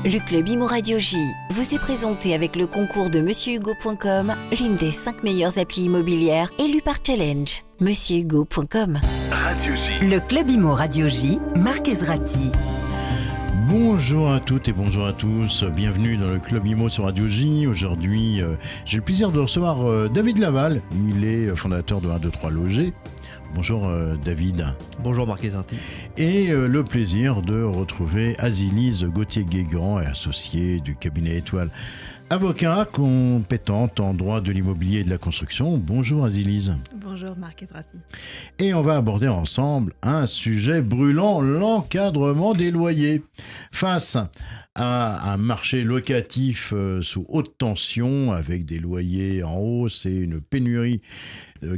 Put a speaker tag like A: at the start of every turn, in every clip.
A: Le Club Imo Radio J vous est présenté avec le concours de monsieurhugo.com, l'une des 5 meilleures applis immobilières élues par Challenge. monsieurhugo.com.
B: Radio J.
C: Le Club Imo Radio J, Marc Ezrati.
D: Bonjour à toutes et bonjour à tous, bienvenue dans le Club Imo sur Radio J. Aujourd'hui, j'ai le plaisir de recevoir David Laval, il est fondateur de 1, 2, 3 Logés. Bonjour David.
E: Bonjour Marc Ezrati.
D: Et le plaisir de retrouver Azilise Gauthier-Guégan, associée du cabinet Étoile, avocat compétente en droit de l'immobilier et de la construction. Bonjour Azilise.
F: Bonjour Marc Ezrati.
D: Et on va aborder ensemble un sujet brûlant, l'encadrement des loyers. Face à un marché locatif sous haute tension, avec des loyers en hausse et une pénurie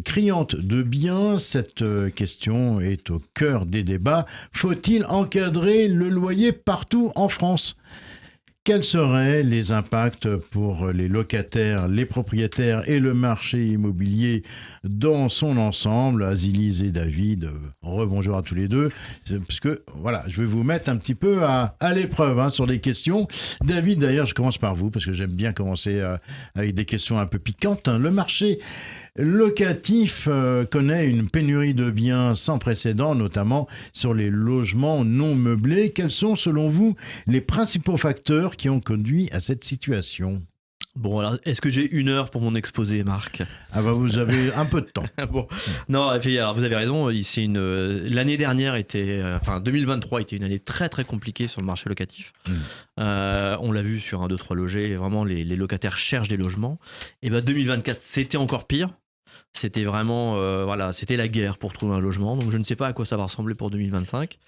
D: criante de biens, cette question est au cœur des débats. Faut-il encadrer le loyer partout en France ? Quels seraient les impacts pour les locataires, les propriétaires et le marché immobilier dans son ensemble ? Azilise et David, rebonjour à tous les deux, puisque voilà, je vais vous mettre un petit peu à l'épreuve sur les questions. David, d'ailleurs, je commence par vous, parce que j'aime bien commencer avec des questions un peu piquantes. Le marché locatif connaît une pénurie de biens sans précédent, notamment sur les logements non meublés. Quels sont, selon vous, les principaux facteurs qui ont conduit à cette situation ?
E: Bon, alors, est-ce que j'ai 1 heure pour mon exposé, Marc ?
D: Ah bah vous avez un peu de temps.
E: Bon, non, alors vous avez raison. L'année dernière 2023 était une année très très compliquée sur le marché locatif. On l'a vu sur 1, 2, 3 Logés. Vraiment, les locataires cherchent des logements. Et 2024, c'était encore pire. C'était vraiment, c'était la guerre pour trouver un logement. Donc je ne sais pas à quoi ça va ressembler pour 2025.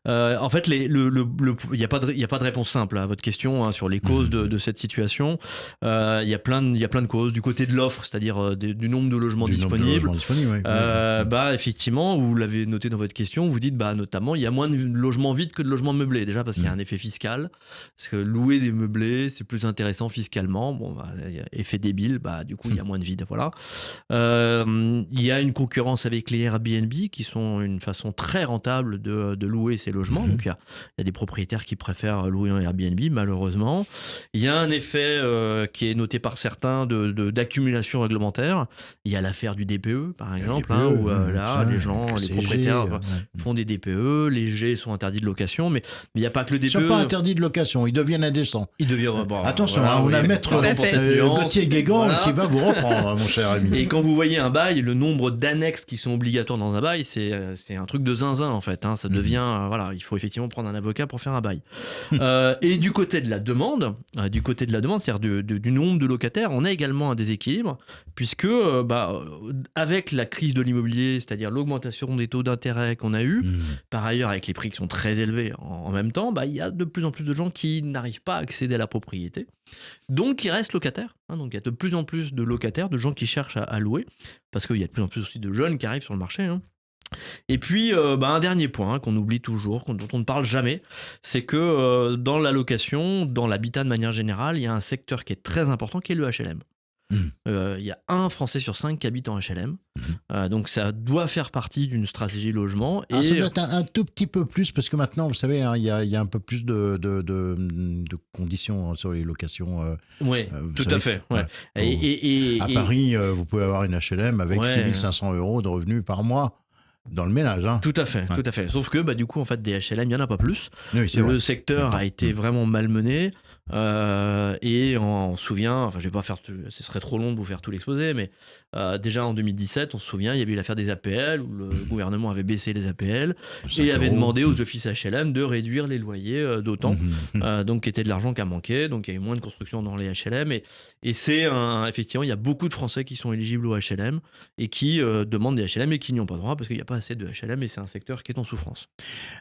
E: En fait, il n'y a pas de réponse simple à votre question sur les causes de cette situation. Il y a plein de causes. Du côté de l'offre, c'est-à-dire du nombre de logements disponibles. Effectivement, vous l'avez noté dans votre question, vous dites notamment il y a moins de logements vides que de logements meublés. Déjà parce qu'il y a un effet fiscal. Parce que louer des meublés, c'est plus intéressant fiscalement. Effet débile, du coup il y a moins de vide. Voilà. Il y a une concurrence avec les Airbnb qui sont une façon très rentable de louer ces logements. Donc il y a des propriétaires qui préfèrent louer en Airbnb, malheureusement. Il y a un effet qui est noté par certains d'accumulation réglementaire. Il y a l'affaire du DPE, par exemple, où les propriétaires font des DPE, les G sont interdits de location, mais il n'y a pas que le DPE.
D: Ils ne sont pas interdits de location, ils deviennent indécents. Attention, on a maître Gauthier-Guégan qui va vous reprendre, mon cher ami.
E: Et quand vous voyez un bail, le nombre d'annexes qui sont obligatoires dans un bail, c'est un truc de zinzin en fait. Ça devient, il faut effectivement prendre un avocat pour faire un bail. Et du côté de la demande, c'est-à-dire du nombre de locataires, on a également un déséquilibre, puisque avec la crise de l'immobilier, c'est-à-dire l'augmentation des taux d'intérêt qu'on a eu, par ailleurs avec les prix qui sont très élevés en même temps, il y a de plus en plus de gens qui n'arrivent pas à accéder à la propriété. Donc, ils restent locataires. Donc, il y a de plus en plus de locataires, de gens qui cherchent à louer, parce qu'il y a de plus en plus aussi de jeunes qui arrivent sur le marché. Et puis, un dernier point qu'on oublie toujours, dont on ne parle jamais, c'est que dans la location, dans l'habitat de manière générale, il y a un secteur qui est très important, qui est le HLM. Il y a 1 Français sur 5 qui habite en HLM. Donc ça doit faire partie d'une stratégie logement.
D: Ça doit être un tout petit peu plus, parce que maintenant, vous savez, il y a un peu plus de conditions sur les locations.
E: Oui, tout à fait. Ouais.
D: À Paris, vous pouvez avoir une HLM avec 6 500 € de revenus par mois. Dans le ménage. Tout à fait.
E: Sauf que du coup, en fait, des HLM, il n'y en a pas plus.
D: Oui,
E: le secteur a été vraiment malmené. Et on se souvient, je vais pas faire ce serait trop long de vous faire tout l'exposé, mais déjà en 2017, on se souvient, il y avait eu l'affaire des APL où le gouvernement avait baissé les APL et avait demandé aux offices HLM de réduire les loyers d'autant, donc qui était de l'argent qui a manqué, donc il y a eu moins de construction dans les HLM et c'est effectivement, il y a beaucoup de Français qui sont éligibles au HLM et qui demandent des HLM et qui n'y ont pas droit parce qu'il n'y a pas assez de HLM et c'est un secteur qui est en souffrance.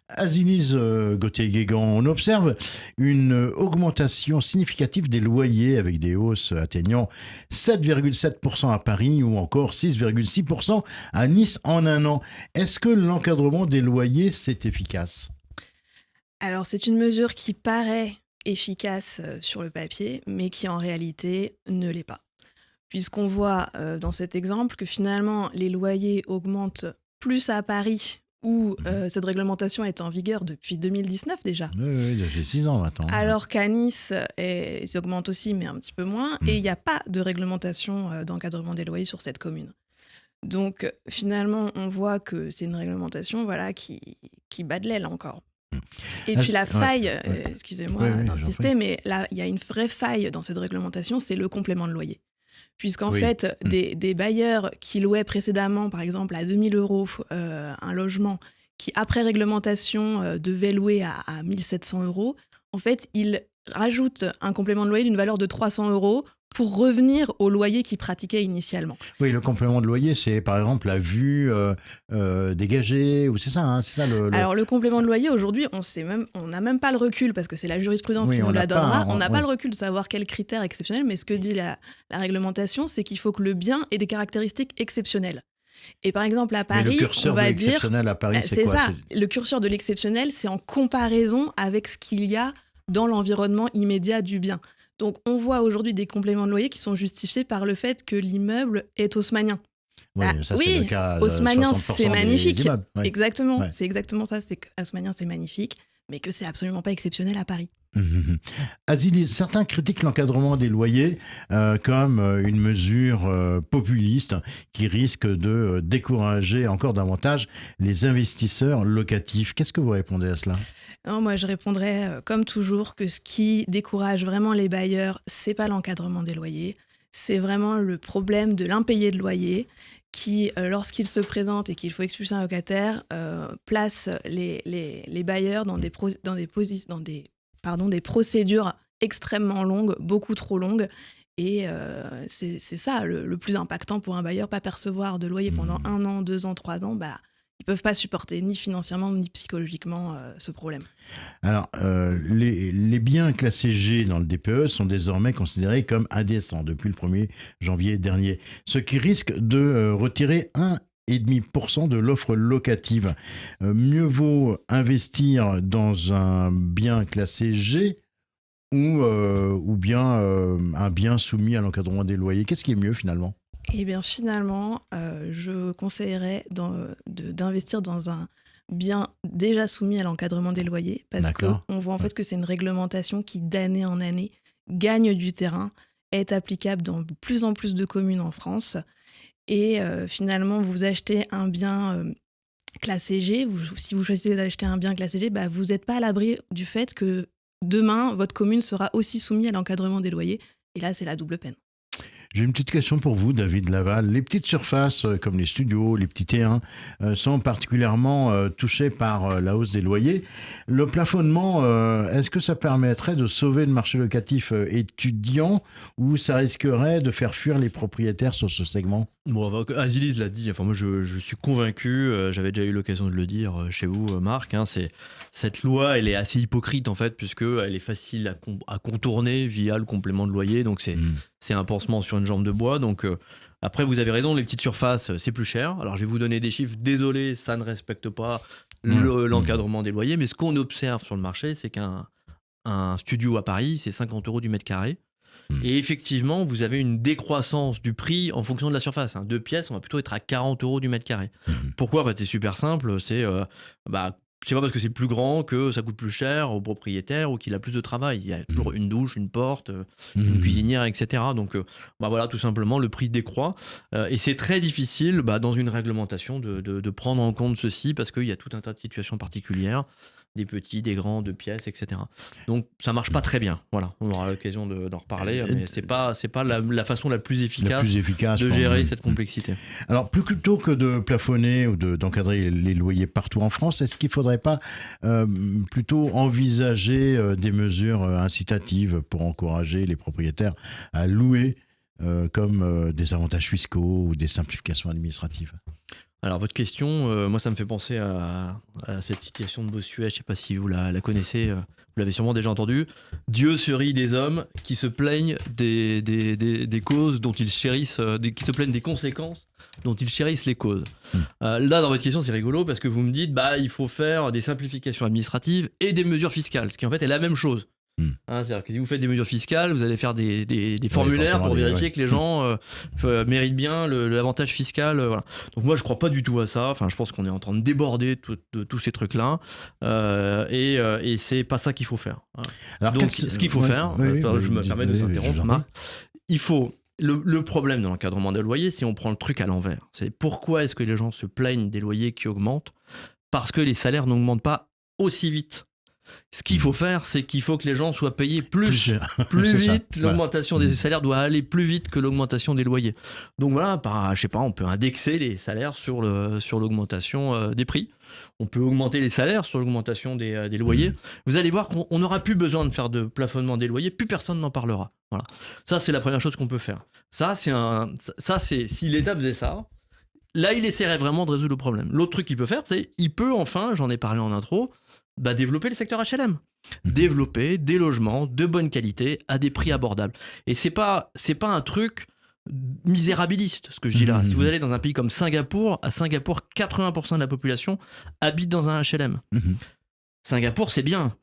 D: Azilise Gauthier-Guégan, on observe une augmentation significative des loyers avec des hausses atteignant 7,7% à Paris ou encore 6,6% à Nice en un an. Est-ce que l'encadrement des loyers, c'est efficace ?
F: Alors, c'est une mesure qui paraît efficace sur le papier, mais qui en réalité ne l'est pas. Puisqu'on voit dans cet exemple que finalement, les loyers augmentent plus à Paris où cette réglementation est en vigueur depuis 2019 déjà.
D: Oui, j'ai 6 ans maintenant.
F: Alors qu'à Nice, ils augmentent aussi, mais un petit peu moins. Et il n'y a pas de réglementation d'encadrement des loyers sur cette commune. Donc finalement, on voit que c'est une réglementation qui bat de l'aile encore. Et puis la faille, excusez-moi d'insister, mais là, il y a une vraie faille dans cette réglementation, c'est le complément de loyer. Puisqu'en fait, des bailleurs qui louaient précédemment, par exemple, à 2 000 € un logement, qui après réglementation devait louer à 1 700 €, en fait, ils rajoutent un complément de loyer d'une valeur de 300 € pour revenir au loyer qu'ils pratiquaient initialement.
D: Oui, le complément de loyer, c'est par exemple la vue dégagée, ou c'est ça, Alors
F: le complément de loyer, aujourd'hui, on n'a même pas le recul, parce que c'est la jurisprudence qui nous la donnera, on n'a pas le recul de savoir quels critères exceptionnels, mais ce que dit la réglementation, c'est qu'il faut que le bien ait des caractéristiques exceptionnelles. Et par exemple, à Paris, on va dire...
D: à Paris, c'est quoi ?
F: Le curseur de l'exceptionnel, c'est en comparaison avec ce qu'il y a dans l'environnement immédiat du bien. Donc, on voit aujourd'hui des compléments de loyer qui sont justifiés par le fait que l'immeuble est haussmanien.
D: Oui, ça, c'est le cas
F: haussmanien,
D: 60%
F: c'est magnifique.
D: Exactement,
F: c'est exactement ça. C'est que haussmanien, c'est magnifique, mais que c'est absolument pas exceptionnel à Paris.
D: Azilis, certains critiquent l'encadrement des loyers comme une mesure populiste qui risque de décourager encore davantage les investisseurs locatifs. Qu'est-ce que vous répondez à cela ?
F: Non, moi, je répondrais, comme toujours, que ce qui décourage vraiment les bailleurs, c'est pas l'encadrement des loyers, c'est vraiment le problème de l'impayé de loyer qui, lorsqu'il se présente et qu'il faut expulser un locataire, place les bailleurs dans des procédures extrêmement longues, beaucoup trop longues. Et c'est ça le plus impactant pour un bailleur, pas percevoir de loyer pendant 1 an, 2 ans, 3 ans, ils ne peuvent pas supporter ni financièrement ni psychologiquement ce problème.
D: Alors, les biens classés G dans le DPE sont désormais considérés comme indécents depuis le 1er janvier dernier, ce qui risque de retirer 1,5% de l'offre locative. Mieux vaut investir dans un bien classé G ou bien un bien soumis à l'encadrement des loyers. Qu'est-ce qui est mieux finalement ?
F: Eh bien, finalement, je conseillerais d'investir dans un bien déjà soumis à l'encadrement des loyers, parce qu'on voit en fait que c'est une réglementation qui, d'année en année, gagne du terrain, est applicable dans de plus en plus de communes en France. Et finalement, vous achetez un bien classé G, si vous choisissez d'acheter un bien classé G, vous n'êtes pas à l'abri du fait que demain, votre commune sera aussi soumise à l'encadrement des loyers. Et là, c'est la double peine.
D: J'ai une petite question pour vous, David Laval. Les petites surfaces comme les studios, les petits T1 sont particulièrement touchées par la hausse des loyers. Le plafonnement, est-ce que ça permettrait de sauver le marché locatif étudiant ou ça risquerait de faire fuir les propriétaires sur ce segment ?
E: Bon, Azilis l'a dit, moi je suis convaincu, j'avais déjà eu l'occasion de le dire chez vous Marc, cette loi elle est assez hypocrite en fait, puisqu'elle est facile à contourner via le complément de loyer, donc c'est un pansement sur une jambe de bois. Donc après vous avez raison, les petites surfaces c'est plus cher. Alors je vais vous donner des chiffres, désolé, ça ne respecte pas l'encadrement des loyers, mais ce qu'on observe sur le marché, c'est qu'un studio à Paris c'est 50 € du mètre carré. Et effectivement, vous avez une décroissance du prix en fonction de la surface. 2 pièces, on va plutôt être à 40 € du mètre carré. Pourquoi ? En fait, c'est super simple. C'est pas parce que c'est plus grand que ça coûte plus cher au propriétaire ou qu'il a plus de travail. Il y a toujours une douche, une porte, une cuisinière, etc. Donc voilà, tout simplement, le prix décroît. Et c'est très difficile dans une réglementation de prendre en compte ceci, parce qu'il y a tout un tas de situations particulières. Des petits, des grands, 2 pièces, etc. Donc ça marche pas très bien. Voilà, on aura l'occasion d'en reparler, mais c'est pas la façon la plus efficace de gérer cette complexité.
D: Alors plutôt que de plafonner ou d'encadrer les loyers partout en France, est-ce qu'il faudrait pas plutôt envisager des mesures incitatives pour encourager les propriétaires à louer, comme des avantages fiscaux ou des simplifications administratives ?
E: Alors votre question, moi ça me fait penser à cette citation de Bossuet, je ne sais pas si vous la connaissez, vous l'avez sûrement déjà entendue. Dieu se rit des hommes qui se plaignent des causes dont ils chérissent, qui se plaignent des conséquences dont ils chérissent les causes. Là dans votre question c'est rigolo parce que vous me dites il faut faire des simplifications administratives et des mesures fiscales, ce qui en fait est la même chose. C'est-à-dire que si vous faites des mesures fiscales, vous allez faire des formulaires pour vérifier que les gens méritent bien l'avantage fiscal. Voilà. Donc moi, je crois pas du tout à ça. Enfin, je pense qu'on est en train de déborder de tous ces trucs-là. Et c'est pas ça qu'il faut faire. Alors, donc, ce qu'il faut faire, je me permets de s'interrompre, Marc, il faut... Le problème de l'encadrement des loyers, c'est on prend le truc à l'envers. C'est pourquoi est-ce que les gens se plaignent des loyers qui augmentent ? Parce que les salaires n'augmentent pas aussi vite. Ce qu'il faut faire, c'est qu'il faut que les gens soient payés plus vite. L'augmentation des salaires doit aller plus vite que l'augmentation des loyers. Donc voilà, je sais pas, on peut indexer les salaires sur l'augmentation des prix. On peut augmenter les salaires sur l'augmentation des loyers. Vous allez voir qu'on n'aura plus besoin de faire de plafonnement des loyers, plus personne n'en parlera. Voilà. Ça, c'est la première chose qu'on peut faire. Ça, c'est si l'État faisait ça, là, il essaierait vraiment de résoudre le problème. L'autre truc qu'il peut faire, c'est il peut enfin, j'en ai parlé en intro, développer le secteur HLM. Développer des logements de bonne qualité à des prix abordables. Et c'est pas un truc misérabiliste, ce que je dis là. Si vous allez dans un pays comme Singapour, à Singapour, 80% de la population habite dans un HLM. Singapour, c'est bien.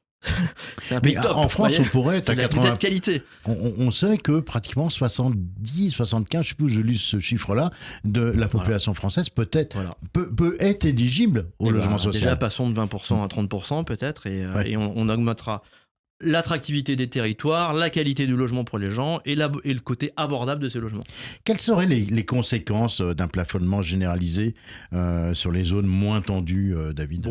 E: C'est un pays top.
D: En France, on pourrait être à 80
E: de qualité.
D: On sait que pratiquement 70, 75, je sais plus, je lis ce chiffre-là, de la population française peut être éligible au logement social.
E: Déjà, passons de 20% à 30% peut-être, et on augmentera l'attractivité des territoires, la qualité du logement pour les gens et le côté abordable de ces logements.
D: Quelles seraient les conséquences d'un plafonnement généralisé sur les zones moins tendues, David ?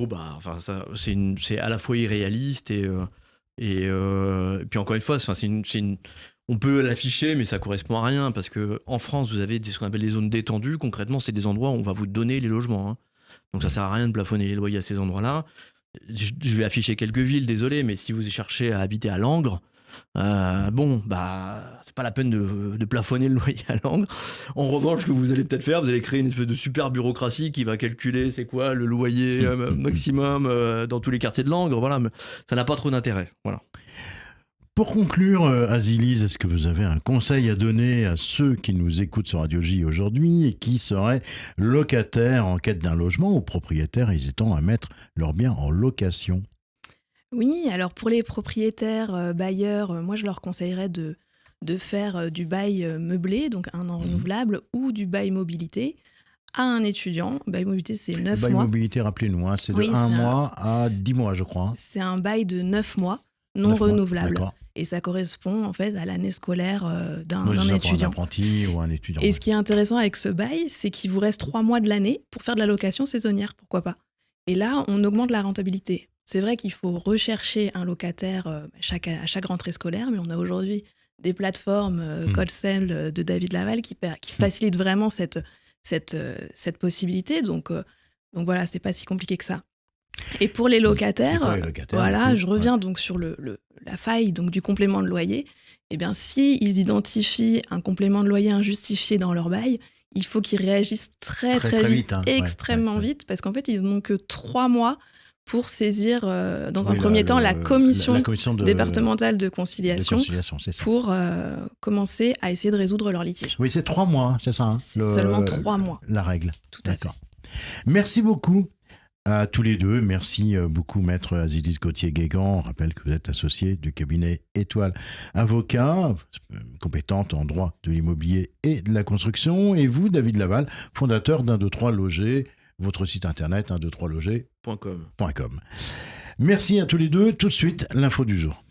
E: C'est à la fois irréaliste et puis encore une fois, on peut l'afficher, mais ça correspond à rien parce que en France, vous avez ce qu'on appelle les zones détendues. Concrètement, c'est des endroits où on va vous donner les logements. Donc ça sert à rien de plafonner les loyers à ces endroits-là. Je vais afficher quelques villes, désolé, mais si vous cherchez à habiter à Langres, c'est pas la peine de plafonner le loyer à Langres. En revanche, ce que vous allez peut-être faire, vous allez créer une espèce de super bureaucratie qui va calculer c'est quoi le loyer maximum dans tous les quartiers de Langres. Voilà, mais ça n'a pas trop d'intérêt. Voilà.
D: Pour conclure, Azilise, est-ce que vous avez un conseil à donner à ceux qui nous écoutent sur Radio J aujourd'hui et qui seraient locataires en quête d'un logement ou propriétaires hésitant à mettre leurs biens en location ?
F: Oui, alors pour les propriétaires bailleurs, moi je leur conseillerais de faire du bail meublé, donc 1 an renouvelable, ou du bail mobilité à un étudiant. Bail mobilité, c'est 9 mois.
D: Bail mobilité, rappelez-nous, c'est de 1 mois à 10 mois, je crois.
F: C'est un bail de 9 mois non renouvelable.
D: D'accord.
F: Et ça correspond en fait à l'année scolaire d'un étudiant.
D: Pour un apprenti ou un étudiant.
F: Et ce qui est intéressant avec ce bail, c'est qu'il vous reste 3 mois de l'année pour faire de la location saisonnière, pourquoi pas. Et là, on augmente la rentabilité. C'est vrai qu'il faut rechercher un locataire à chaque rentrée scolaire, mais on a aujourd'hui des plateformes Codesell de David Laval qui facilitent vraiment cette possibilité. Donc voilà, c'est pas si compliqué que ça. Et pour les locataires, je reviens donc sur la faille donc, du complément de loyer. Eh bien, s'ils identifient un complément de loyer injustifié dans leur bail, il faut qu'ils réagissent très vite, extrêmement vite, parce qu'en fait, ils n'ont que 3 mois pour saisir, dans un premier temps, la commission départementale de conciliation pour commencer à essayer de résoudre leur litige.
D: Oui, c'est 3 mois, c'est ça
F: C'est seulement 3 mois.
D: La règle.
F: Tout à fait.
D: Merci beaucoup à tous les deux. Merci beaucoup, maître Azilise Gauthier-Guégan. On rappelle que vous êtes associé du cabinet Étoile Avocat, compétente en droit de l'immobilier et de la construction. Et vous, David Laval, fondateur d'123 Loger, votre site internet 123loger.com. Merci à tous les deux. Tout de suite, l'info du jour.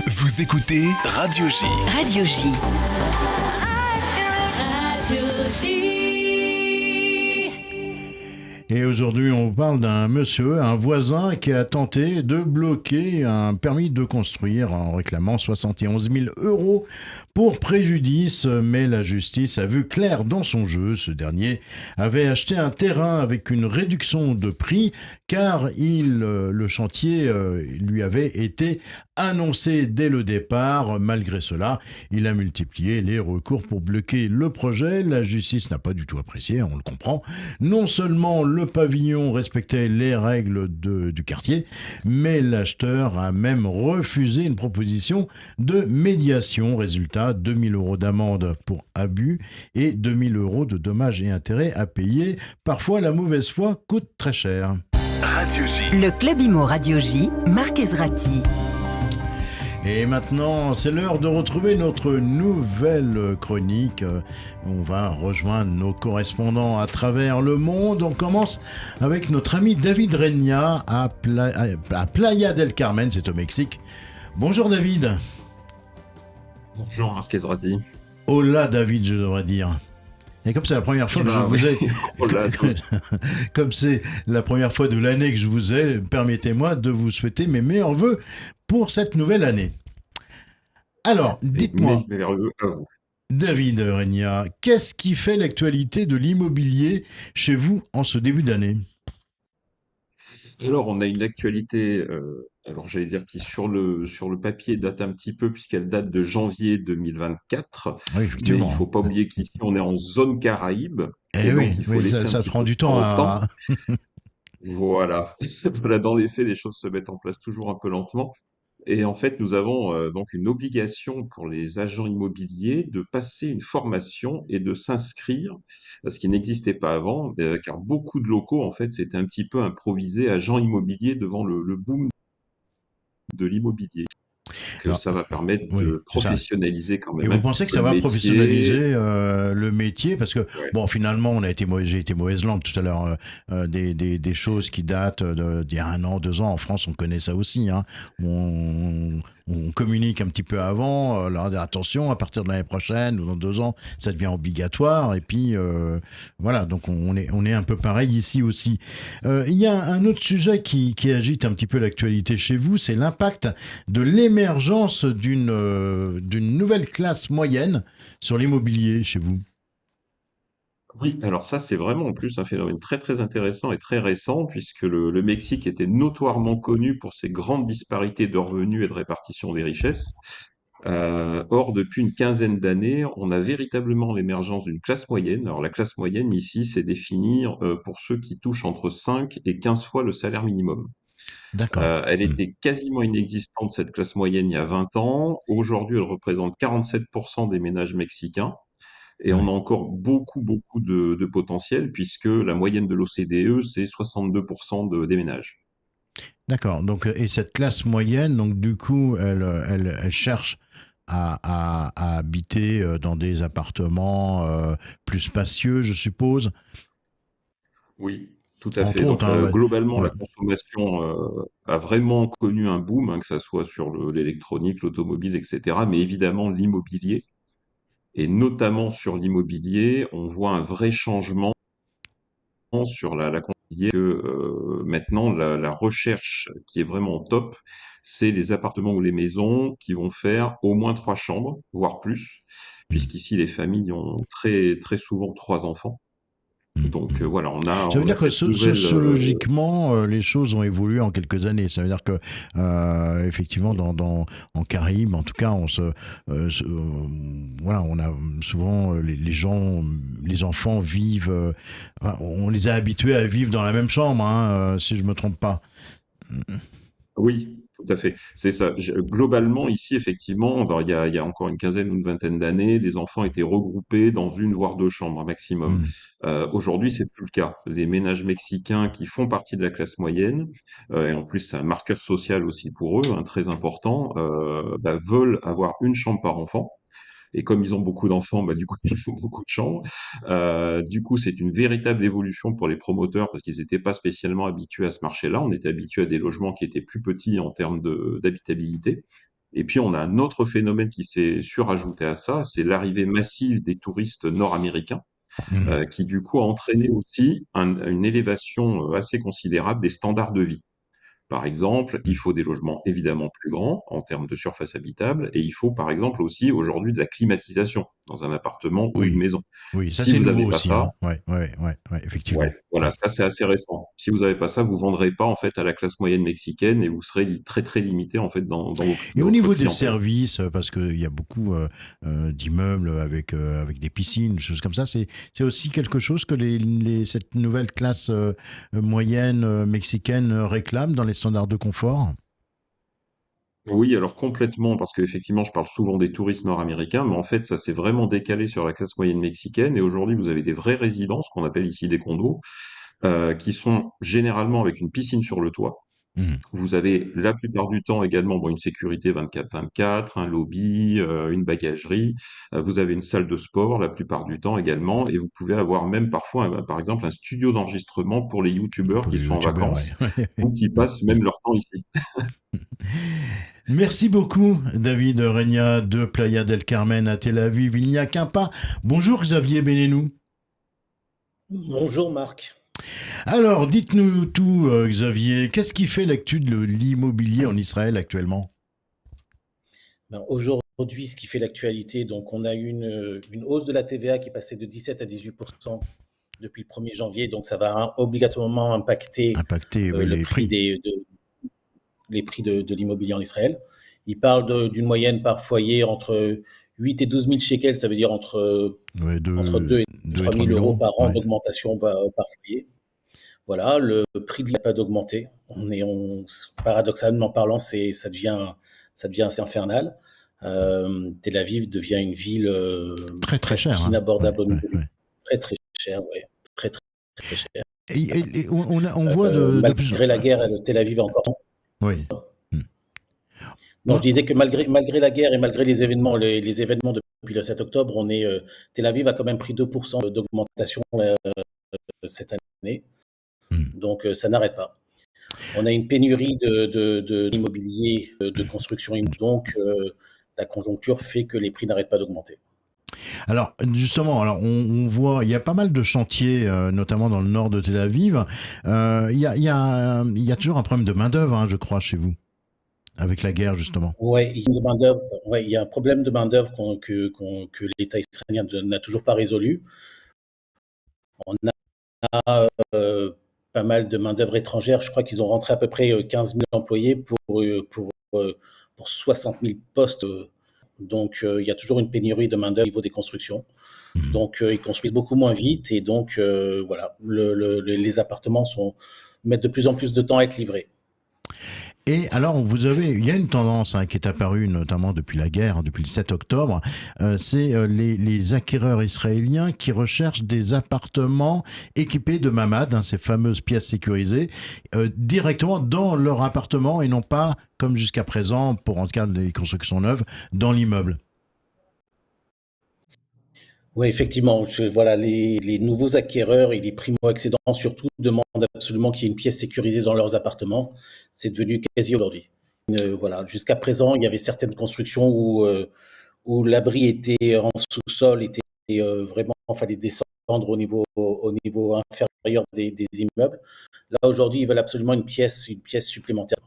B: Vous écoutez Radio J.
C: Radio J.
B: Radio J.
D: Et aujourd'hui, on vous parle d'un voisin qui a tenté de bloquer un permis de construire en réclamant 71 000 € pour préjudice. Mais la justice a vu clair dans son jeu. Ce dernier avait acheté un terrain avec une réduction de prix car le chantier lui avait été annoncé dès le départ. Malgré cela, il a multiplié les recours pour bloquer le projet. La justice n'a pas du tout apprécié, on le comprend. Non seulement le pavillon respectait les règles du quartier, mais l'acheteur a même refusé une proposition de médiation. Résultat, 2 000 € d'amende pour abus et 2 000 € de dommages et intérêts à payer. Parfois, la mauvaise foi coûte très cher.
B: Radio J.
C: Le Club Imo Radio J, Marc Ezrati.
D: Et maintenant, c'est l'heure de retrouver notre nouvelle chronique. On va rejoindre nos correspondants à travers le monde. On commence avec notre ami David Reña à Playa del Carmen, c'est au Mexique. Bonjour David.
G: Bonjour Marquez Ratti.
D: Hola David, je devrais dire. Et comme c'est la première fois que je vous ai, comme c'est la première fois de l'année que je vous ai, permettez-moi de vous souhaiter mes meilleurs vœux pour cette nouvelle année. Alors, dites-moi, David Reña, qu'est-ce qui fait l'actualité de l'immobilier chez vous en ce début d'année ?
G: Alors, on a une actualité, alors j'allais dire qui sur le papier date un petit peu puisqu'elle date de janvier 2024.
D: Oui,
G: Mais il
D: effectivement.
G: ne faut pas oublier qu'ici on est en zone Caraïbe.
D: Eh
G: Et donc
D: oui,
G: il faut
D: oui,
G: laisser
D: ça
G: un petit
D: prend
G: peu
D: du
G: de
D: temps
G: temps au temps.
D: à...
G: Voilà. Voilà, dans les faits, les choses se mettent en place toujours un peu lentement. Et en fait, nous avons donc une obligation pour les agents immobiliers de passer une formation et de s'inscrire, ce qui n'existait pas avant, car beaucoup de locaux, en fait, s'étaient un petit peu improvisés agents immobiliers devant le boom de l'immobilier. Que
D: Alors,
G: ça va permettre
D: oui,
G: de
D: c'est ça.
G: professionnaliser quand
D: Et
G: même
D: vous
G: un
D: pensez
G: petit
D: que
G: peu
D: ça
G: le
D: va
G: métier.
D: professionnaliser le métier? Parce que,
G: Ouais.
D: bon, finalement, j'ai été mauvaise langue tout à l'heure, des choses qui datent d'il y a 1 an, 2 ans. En France, on connaît ça aussi. Hein. On communique un petit peu avant, leur dire attention, à partir de l'année prochaine ou dans 2 ans, ça devient obligatoire. Et puis, voilà, donc on est un peu pareil ici aussi. Il y a un autre sujet qui agite un petit peu l'actualité chez vous, c'est l'impact de l'émergence d'une nouvelle classe moyenne sur l'immobilier chez vous.
G: Oui, alors ça, c'est vraiment en plus un phénomène très très intéressant et très récent, puisque le Mexique était notoirement connu pour ses grandes disparités de revenus et de répartition des richesses. Or, depuis une quinzaine d'années, on a véritablement l'émergence d'une classe moyenne. Alors, la classe moyenne, ici, c'est défini pour ceux qui touchent entre 5 et 15 fois le salaire minimum.
D: D'accord.
G: Elle était quasiment inexistante, cette classe moyenne, il y a 20 ans. Aujourd'hui, elle représente 47% des ménages mexicains. Et on
D: Ouais.
G: a encore beaucoup, beaucoup de potentiel, puisque la moyenne de l'OCDE, c'est 62% des ménages.
D: D'accord. Donc, et cette classe moyenne, donc du coup, elle cherche à habiter dans des appartements plus spacieux, je suppose.
G: Oui, tout à
D: Entre
G: fait.
D: autres,
G: Donc,
D: hein, ouais.
G: globalement,
D: Ouais.
G: la consommation a vraiment connu un boom, hein, que ça soit sur l'électronique, l'automobile, etc. Mais évidemment, l'immobilier, et notamment sur l'immobilier, on voit un vrai changement sur la immobilier que maintenant, la recherche qui est vraiment au top, c'est les appartements ou les maisons qui vont faire au moins 3 chambres, voire plus,
D: Mm.
G: puisqu'ici, les familles ont très, très souvent 3 enfants. Donc, voilà,
D: Ça veut
G: on a
D: dire que
G: cette nouvelle.
D: sociologiquement, les choses ont évolué en quelques années. Ça veut dire que, effectivement, en Caraïbes, en tout cas, voilà, on a souvent les gens, les enfants vivent, enfin, on les a habitués à vivre dans la même chambre, hein, si je me trompe pas.
G: Oui, tout à fait. C'est ça. Globalement, ici, effectivement, alors, il y a encore une quinzaine ou une vingtaine d'années, les enfants étaient regroupés dans 1 voire 2 chambres maximum.
D: Mm.
G: Aujourd'hui, c'est plus le cas. Les ménages mexicains qui font partie de la classe moyenne, et en plus, c'est un marqueur social aussi pour eux, hein, très important, veulent avoir 1 chambre par enfant. Et comme ils ont beaucoup d'enfants, bah, du coup, il faut beaucoup de chambres. Du coup, c'est une véritable évolution pour les promoteurs parce qu'ils n'étaient pas spécialement habitués à ce marché-là. On était habitués à des logements qui étaient plus petits en termes d'habitabilité. Et puis, on a un autre phénomène qui s'est surajouté à ça, c'est l'arrivée massive des touristes nord-américains,
D: Mm.
G: qui du coup a entraîné aussi une élévation assez considérable des standards de vie. Par exemple, il faut des logements évidemment plus grands en termes de surface habitable et il faut par exemple aussi aujourd'hui de la climatisation dans un appartement ou une
D: Oui,
G: maison.
D: oui, ça
G: Si
D: c'est
G: vous
D: nouveau
G: n'avez pas
D: aussi,
G: ça,
D: hein. Ouais, effectivement.
G: ouais, voilà, ça c'est assez récent. Si vous n'avez pas ça, vous vendrez pas en fait à la classe moyenne mexicaine et vous serez très très limité en fait
D: Et
G: dans
D: au
G: votre
D: niveau des
G: clientèle.
D: services, parce qu'il y a beaucoup d'immeubles avec des piscines, des choses comme ça, c'est aussi quelque chose que cette nouvelle classe moyenne mexicaine réclame dans les standards de confort.
G: Oui, alors complètement, parce qu'effectivement, je parle souvent des touristes nord-américains, mais en fait, ça s'est vraiment décalé sur la classe moyenne mexicaine. Et aujourd'hui, vous avez des vraies résidences, qu'on appelle ici des condos, qui sont généralement avec une piscine sur le toit. Vous avez la plupart du temps également une sécurité 24/24, un lobby, une bagagerie. Vous avez une salle de sport la plupart du temps également, et vous pouvez avoir même parfois, par exemple, un studio d'enregistrement pour les youtubeurs
D: Pour
G: qui
D: les
G: sont en
D: youtubeurs,
G: vacances
D: ouais.
G: ou qui passent même leur temps ici.
D: Merci beaucoup, David Regna de Playa del Carmen à Tel Aviv. Il n'y a qu'un pas. Bonjour, Xavier Benenou.
H: Bonjour Marc.
D: Alors, dites-nous tout, Xavier. Qu'est-ce qui fait l'actu de l'immobilier en Israël actuellement?
H: Aujourd'hui, ce qui fait l'actualité, donc on a eu une hausse de la TVA qui est passée de 17 à 18% depuis le 1er janvier, donc ça va obligatoirement impacter
D: Impacter
H: le
D: les
H: prix
D: prix.
H: les prix de l'immobilier en Israël. Il parle d'une moyenne par foyer entre 8 et 12 000 shekels, ça veut dire entre
D: Ouais,
H: 2 et 3 000 euros par an
D: Ouais.
H: d'augmentation par foyer. Voilà, le prix de la pas d'augmenter. Paradoxalement parlant, ça devient assez infernal. Tel Aviv devient une ville
D: Très très
H: presque
D: cher. Hein.
H: inabordable au
D: Ouais,
H: niveau
D: ouais,
H: du
D: ouais.
H: très très cher, ouais, très très très cher.
D: Et on voit de plus.
H: Malgré la guerre, Tel Aviv a encore.
D: Oui. Hmm.
H: Non,
D: Non,
H: je disais que malgré la guerre et malgré les événements depuis le 7 octobre, Tel Aviv a quand même pris 2% d'augmentation cette année. Donc ça n'arrête pas. On a une pénurie d'immobilier, de construction, donc la conjoncture fait que les prix n'arrêtent pas d'augmenter.
D: Alors justement, on voit, il y a pas mal de chantiers, notamment dans le nord de Tel Aviv. Il y a toujours un problème de main-d'œuvre, hein, je crois, chez vous, avec la guerre justement.
H: Ouais, il y a un problème de main-d'œuvre que l'État israélien n'a toujours pas résolu. On a pas mal de main-d'œuvre étrangère. Je crois qu'ils ont rentré à peu près 15 000 employés pour 60 000 postes. Donc, il y a toujours une pénurie de main-d'œuvre au niveau des constructions. Donc, ils construisent beaucoup moins vite et donc, voilà, les appartements mettent de plus en plus de temps à être livrés.
D: Et alors, il y a une tendance qui est apparue notamment depuis la guerre, depuis le 7 octobre, c'est les acquéreurs israéliens qui recherchent des appartements équipés de mamad, ces fameuses pièces sécurisées, directement dans leur appartement et non pas, comme jusqu'à présent, pour en tout cas les constructions neuves, dans l'immeuble.
H: Oui, effectivement. Voilà, les nouveaux acquéreurs et les primo-accédants surtout demandent absolument qu'il y ait une pièce sécurisée dans leurs appartements. C'est devenu quasi aujourd'hui. Voilà, jusqu'à présent, il y avait certaines constructions où l'abri était en sous-sol, vraiment, il fallait descendre au niveau inférieur des immeubles. Là, aujourd'hui, ils veulent absolument une pièce supplémentaire.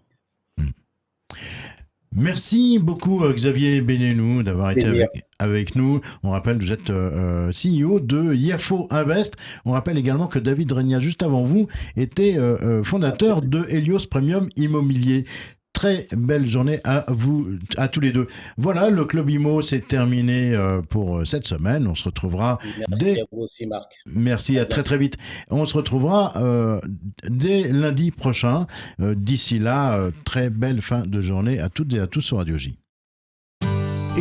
D: Merci beaucoup Xavier Benenou d'avoir été avec nous. On rappelle que vous êtes CEO de Yafo Invest. On rappelle également que David Regna, juste avant vous, était fondateur de Helios Premium Immobilier. Très belle journée à vous, à tous les deux. Voilà, le Club Immo, c'est terminé pour cette semaine. On se retrouvera
H: Merci à vous aussi, Marc.
D: Merci, à très très vite. On se retrouvera dès lundi prochain. D'ici là, très belle fin de journée à toutes et à tous sur Radio J.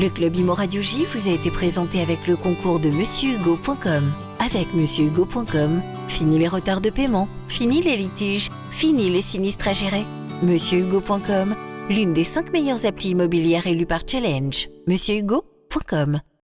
A: Le Club Immo Radio J vous a été présenté avec le concours de MonsieurHugo.com. Avec MonsieurHugo.com, fini les retards de paiement, fini les litiges, fini les sinistres à gérer. MonsieurHugo.com, l'une des 5 meilleures applis immobilières élues par Challenge. MonsieurHugo.com.